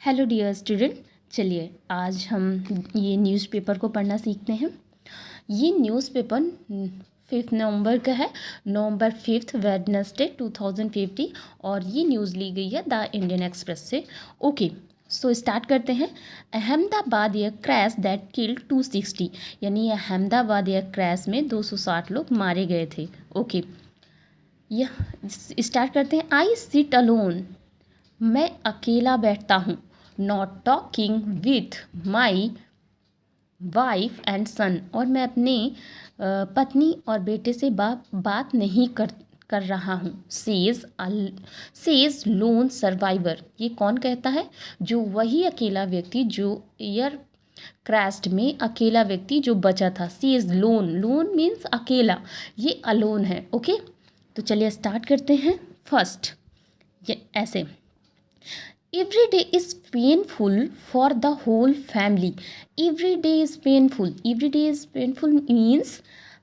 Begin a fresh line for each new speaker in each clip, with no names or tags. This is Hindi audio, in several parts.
हेलो डियर स्टूडेंट, चलिए आज हम ये न्यूज़पेपर को पढ़ना सीखते हैं। ये न्यूज़पेपर 5 नवंबर का है, नवंबर 5 वेडनेसडे 2050, और ये न्यूज़ ली गई है द इंडियन एक्सप्रेस से। ओके, सो स्टार्ट करते हैं। Ahmedabad air crash that killed 260, यानी अहमदाबाद एयर क्रैश में 260 लोग मारे गए थे। ओके, यह स्टार्ट करते हैं। आई सिट अलोन, मैं अकेला बैठता हूँ। Not talking with my wife and son, और मैं अपने पत्नी और बेटे से बात नहीं कर रहा हूँ। सेज लोन सर्वाइवर, ये कौन कहता है? जो वही अकेला व्यक्ति जो एयर क्रैश में अकेला व्यक्ति जो बचा था। सेज लोन, लोन मीन्स अकेला, ये अलोन है। ओके, तो चलिए स्टार्ट करते हैं। फर्स्ट ये ऐसे, every day is painful for the whole family. every day is painful, every day is painful means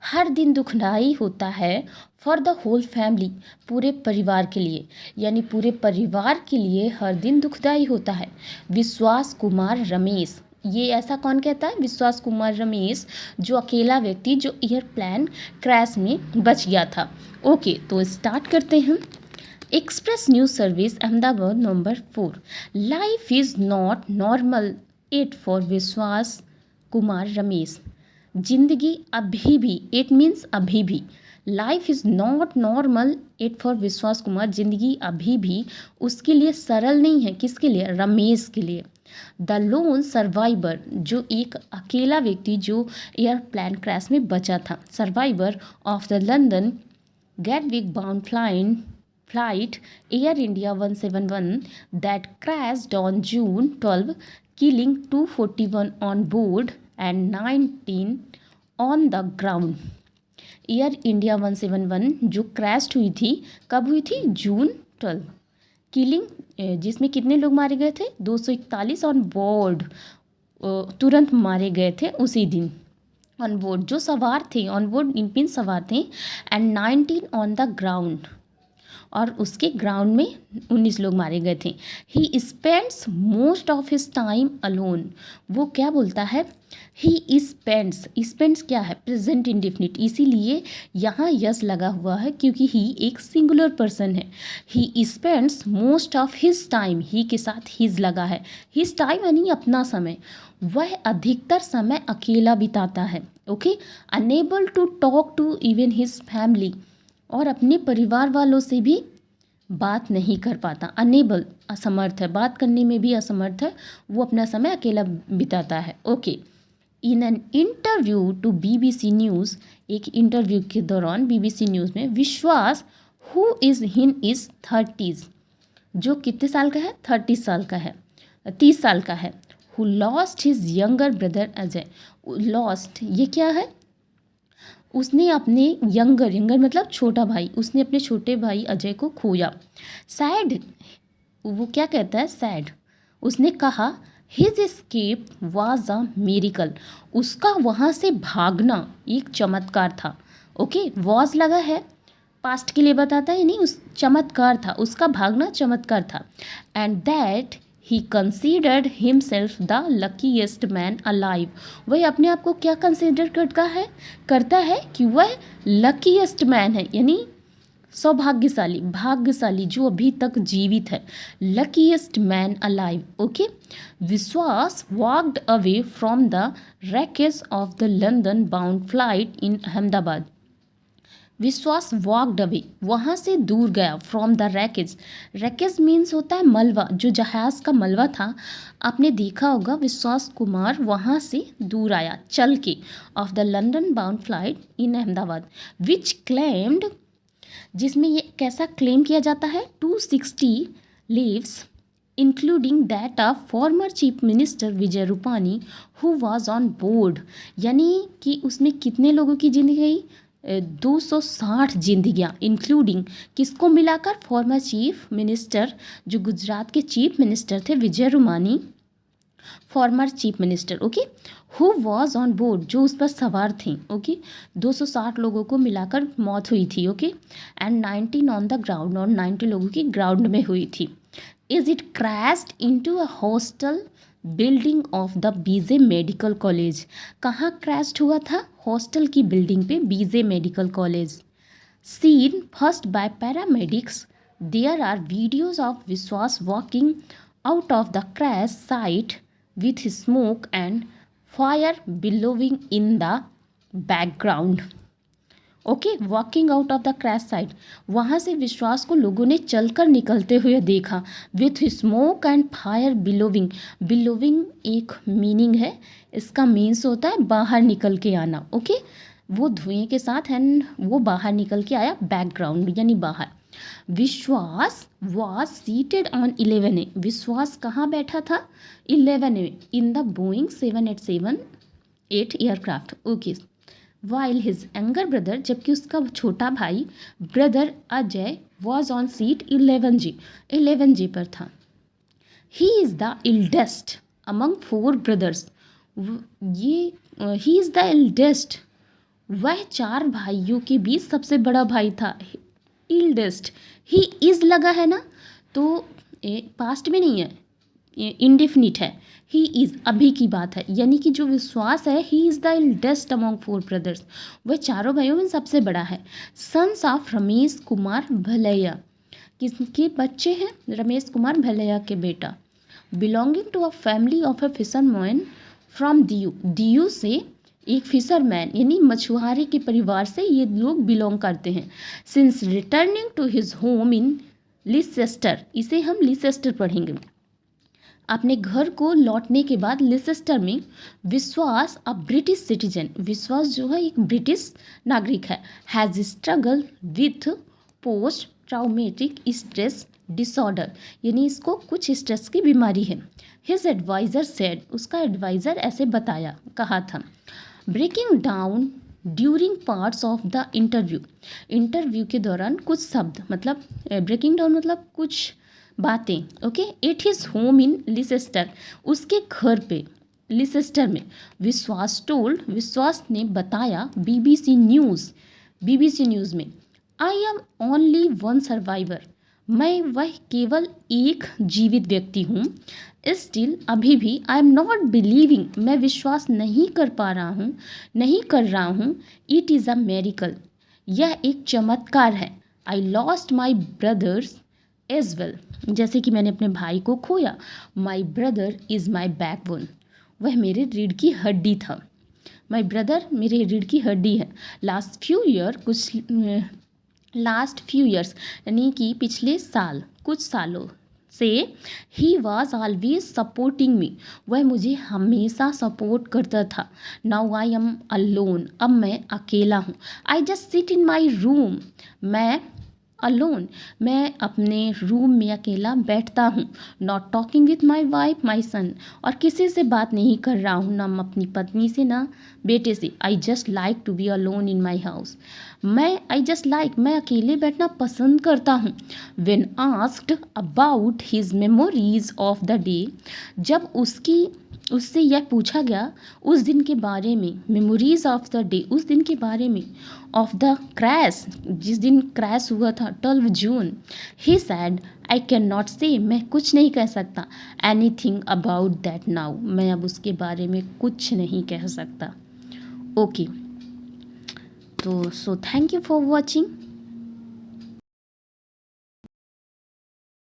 हर दिन दुखदाई होता है। फॉर द होल फैमिली, पूरे परिवार के लिए, यानी पूरे परिवार के लिए हर दिन दुखदाई होता है। विश्वास कुमार रमेश, ये ऐसा कौन कहता है? विश्वास कुमार रमेश, जो अकेला व्यक्ति जो एयरप्लेन क्रैश में बच गया था। ओके, तो स्टार्ट करते हैं। Express news service Ahmedabad number 4, life is not normal it for विश्वास कुमार रमेश। जिंदगी अभी भी, इट मीन्स अभी भी, life is not normal it for विश्वास कुमार, जिंदगी अभी भी उसके लिए सरल नहीं है। किसके लिए? रमेश के लिए। द लोन सर्वाइवर, जो एक अकेला व्यक्ति जो एयरप्लेन क्रैश में बचा था। Survivor of the London Gatwick bound flight Air India 171 that crashed on June 12, killing 241 on board and 19 on the ground. Air India 171 जो क्रैश हुई थी, कब हुई थी? जून 12। किलिंग, जिसमें कितने लोग मारे गए थे? 241 ऑन बोर्ड, तुरंत मारे गए थे उसी दिन। ऑन बोर्ड जो सवार थे, ऑन बोर्ड इन सवार थे। एंड 19 ऑन द ग्राउंड, और उसके ग्राउंड में 19 लोग मारे गए थे। ही spends most of his time alone, वो क्या बोलता है? ही स्पेंड्स क्या है? प्रेजेंट इंडेफिनिट, इसीलिए यहाँ यस लगा हुआ है क्योंकि ही एक सिंगुलर पर्सन है। He spends most of his time, he के साथ हिज लगा है। हिज टाइम यानी अपना समय, वह अधिकतर समय अकेला बिताता है। Okay, unable to talk to even his family, और अपने परिवार वालों से भी बात नहीं कर पाता। अनेबल, असमर्थ है, बात करने में भी असमर्थ है, वो अपना समय अकेला बिताता है। Okay, in an interview to BBC news, एक इंटरव्यू के दौरान बीबीसी न्यूज़ में, विश्वास who is in is 30s, जो कितने साल का है? 30 साल का है, 30 साल का है। Who lost his younger brother Ajay, lost ये क्या है? उसने अपने यंगर मतलब छोटा भाई, उसने अपने छोटे भाई अजय को खोया। सैड, वो क्या कहता है? सैड, उसने कहा his escape was a miracle, उसका वहाँ से भागना एक चमत्कार था। ओके, वाज लगा है, पास्ट के लिए बताता है, नहीं उस चमत्कार था, उसका भागना चमत्कार था। And that he considered himself the luckiest man alive, वह अपने आप को क्या कंसीडर करता है कि वह लकीएस्ट मैन है, यानी सौभाग्यशाली, भाग्यशाली जो अभी तक जीवित है। Luckiest man alive. ओके, विश्वास walked away from the wreckage of the London bound flight in Ahmedabad. विश्वास वॉक्ड अवे, वहाँ से दूर गया। From the wreckage, wreckage means होता है मलबा, जो जहाज़ का मलबा था, आपने देखा होगा। विश्वास कुमार वहाँ से दूर आया चल के। Of the London bound flight in Ahmedabad, which claimed, जिसमें ये कैसा क्लेम किया जाता है? 260 lives including that of former chief minister Vijay Rupani who was on board, यानी कि उसमें कितने लोगों की जिंदगी गई? 260 जिंदगियाँ, इंक्लूडिंग किसको मिलाकर? फॉर्मर चीफ मिनिस्टर, जो गुजरात के चीफ मिनिस्टर थे Vijay Rupani, former chief minister. Okay, who was on board, जो उस पर सवार थे। ओके, 260 लोगों को मिलाकर मौत हुई थी। Okay, and 19 on the ground, और 90 लोगों की ग्राउंड में हुई थी। Is it crashed into a hostel building of the BJ medical college. कहाँ क्रैश्ड हुआ था? हॉस्टल की बिल्डिंग पे, BJ medical college. Seen first by paramedics, there are videos of Vishwas walking out of the crash site with smoke and fire billowing in the background. Okay, walking out of the crash site, वहाँ से विश्वास को लोगों ने चलकर निकलते हुए देखा। विथ स्मोक एंड फायर बिलोविंग, बिलोविंग एक मीनिंग है, इसका मीन्स होता है बाहर निकल के आना। ओके, वो धुएं के साथ एंड वो बाहर निकल के आया, बैकग्राउंड यानी बाहर। विश्वास वॉज सीटेड ऑन 11A, विश्वास कहाँ बैठा था? 11A in the Boeing 787-8 aircraft. Okay, while his younger brother, जबकि उसका छोटा भाई brother Ajay was on seat 11G, 11G पर था। He is the eldest among 4 brothers, ये ही इज़ द इल्डेस्ट, वह 4 भाइयों के बीच सबसे बड़ा भाई था। इल्डेस्ट, ही इज़ लगा है ना, तो पास्ट में नहीं है, इंडेफिनिट है। ही इज़ अभी की बात है, यानी कि जो विश्वास है, he is the eldest among 4 brothers, वह 4 भाइयों में सबसे बड़ा है। सन्स ऑफ रमेश कुमार भलैया, किसके बच्चे हैं? रमेश कुमार भलैया के बेटा। Belonging to a family of a fisherman from Diu, Diu से एक फिशरमैन यानी मछुआरे के परिवार से ये लोग बिलोंग करते हैं। Since returning to his home in Leicester, इसे हम लिसेस्टर पढ़ेंगे। अपने घर को लौटने के बाद लिसेस्टर में विश्वास अ ब्रिटिश सिटीजन, विश्वास जो है एक ब्रिटिश नागरिक है, has struggle with post traumatic stress disorder, यानी इसको कुछ स्ट्रेस की बीमारी है। हिज एडवाइज़र सेड, उसका एडवाइज़र ऐसे बताया, कहा था। Breaking down during parts of the interview, interview के दौरान कुछ शब्द, मतलब ब्रेकिंग डाउन मतलब कुछ बातें। Okay, at his home in Leicester, उसके घर पे लिसेस्टर में। विश्वास टोल्ड, विश्वास ने बताया BBC न्यूज़ में, I am only one survivor, मैं वह केवल एक जीवित व्यक्ति हूँ। स्टिल, अभी भी, आई एम नॉट बिलीविंग, मैं विश्वास नहीं कर रहा हूँ। इट इज़ अ मेरिकल, यह एक चमत्कार है। I lost my brothers as well, जैसे कि मैंने अपने भाई को खोया। My brother is my backbone, वह मेरे रीढ़ की हड्डी था। माई ब्रदर मेरे रीढ़ की हड्डी है। लास्ट फ्यू ईयर्स यानी कि पिछले साल, कुछ सालों से, he was always supporting me, वह मुझे हमेशा सपोर्ट करता था। नाउ आई एम अलोन, अब मैं अकेला हूँ। I just sit in my room, मैं अलोन, मैं अपने रूम में अकेला बैठता हूँ। Not talking with my wife my son, और किसी से बात नहीं कर रहा हूँ, ना अपनी पत्नी से ना बेटे से। I just like to be alone in my house, मैं अकेले बैठना पसंद करता हूँ। When asked about his memories of the day, जब उससे यह पूछा गया उस दिन के बारे में, मेमोरीज ऑफ द डे, उस दिन के बारे में, ऑफ द क्रैश, जिस दिन क्रैश हुआ था 12 जून, ही सैड, आई कैन नॉट से, मैं कुछ नहीं कह सकता। एनीथिंग अबाउट दैट नाउ, मैं अब उसके बारे में कुछ नहीं कह सकता। ओके, तो so thank you for watching.